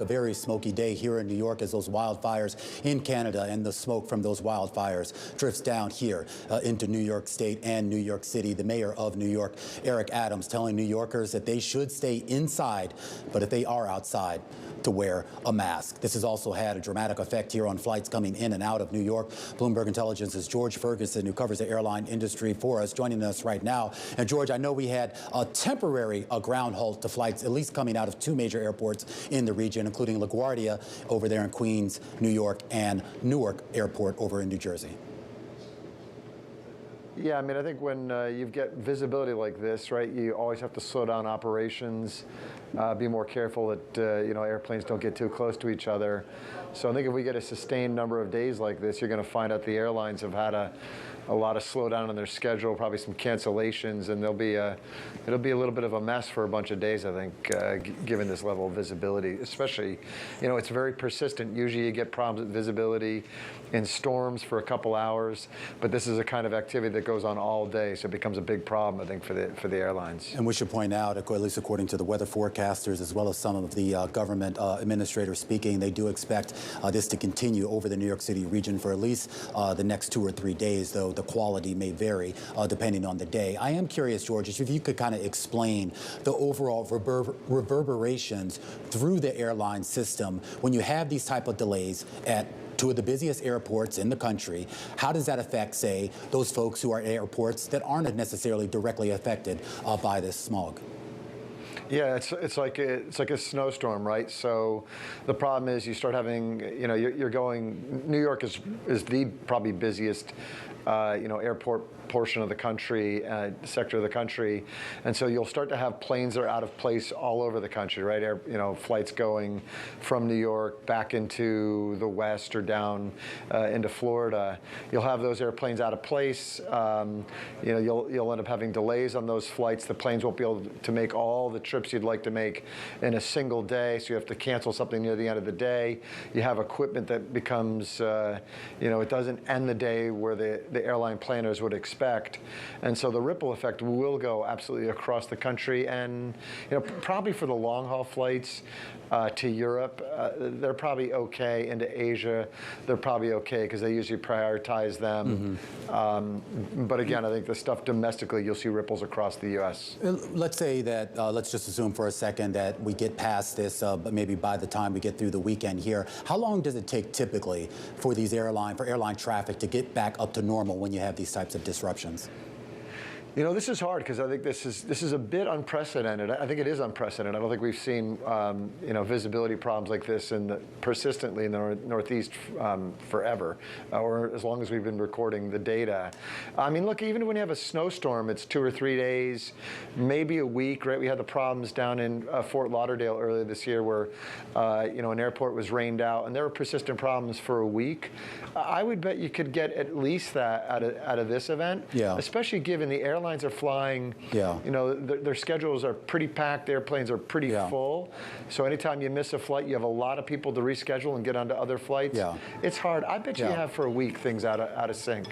A very smoky day here in New York as those wildfires in Canada and the smoke from those wildfires drifts down here into New York State and New York City. The mayor of New York, Eric Adams, telling New Yorkers that they should stay inside, but if they are outside, to wear a mask. This has also had a dramatic effect here on flights coming in and out of New York. Bloomberg Intelligence's George Ferguson, who covers the airline industry for us, joining us right now. And George, I know we had a temporary ground halt to flights, at least coming out of two major airports in the region, including LaGuardia over there in Queens, New York, and Newark Airport over in New Jersey. Yeah, I mean, I think when you get visibility like this, right, you always have to slow down operations, be more careful that, airplanes don't get too close to each other. So I think if we get a sustained number of days like this, you're going to find out the airlines have had a lot of slowdown in their schedule, probably some cancellations, and it'll be a little bit of a mess for a bunch of days, I think, given this level of visibility. Especially, it's very persistent. Usually you get problems with visibility in storms for a couple hours, but this is a kind of activity that goes on all day, so it becomes a big problem, I think, for the airlines. And we should point out, at least according to the weather forecasters, as well as some of the government administrators speaking, they do expect this to continue over the New York City region for at least the next 2 or 3 days, though the quality may vary depending on the day. I am curious, George, if you could kind of explain the overall reverberations through the airline system when you have these type of delays at two of the busiest airports in the country. How does that affect, say, those folks who are at airports that aren't necessarily directly affected by this smog? Yeah, it's like a snowstorm, right? So the problem is you start having, you're going. New York is the probably busiest, airport portion of the country, sector of the country, and so you'll start to have planes that are out of place all over the country, right? Flights going from New York back into the West or down into Florida. You'll have those airplanes out of place. You'll end up having delays on those flights. The planes won't be able to make all the trips you'd like to make in a single day, so you have to cancel something near the end of the day. You have equipment that becomes, it doesn't end the day where the airline planners would expect. And so the ripple effect will go absolutely across the country, and probably for the long haul flights to Europe, they're probably okay. Into Asia, they're probably okay because they usually prioritize them. Mm-hmm. But again, I think the stuff domestically, you'll see ripples across the U.S. Let's say that, let's just assume for a second that we get past this, but maybe by the time we get through the weekend here, how long does it take typically for these airline traffic to get back up to normal when you have these types of disruptions? This is hard because I think this is a bit unprecedented. I think it is unprecedented. I don't think we've seen visibility problems like this persistently in the Northeast forever, or as long as we've been recording the data. I mean, look, even when you have a snowstorm, it's 2 or 3 days, maybe a week, right? We had the problems down in Fort Lauderdale earlier this year where an airport was rained out, and there were persistent problems for a week. I would bet you could get at least that out of this event, especially given the airlines are flying, their schedules are pretty packed, the airplanes are pretty full. So anytime you miss a flight, you have a lot of people to reschedule and get onto other flights. It's hard. I bet you have for a week things out of sync.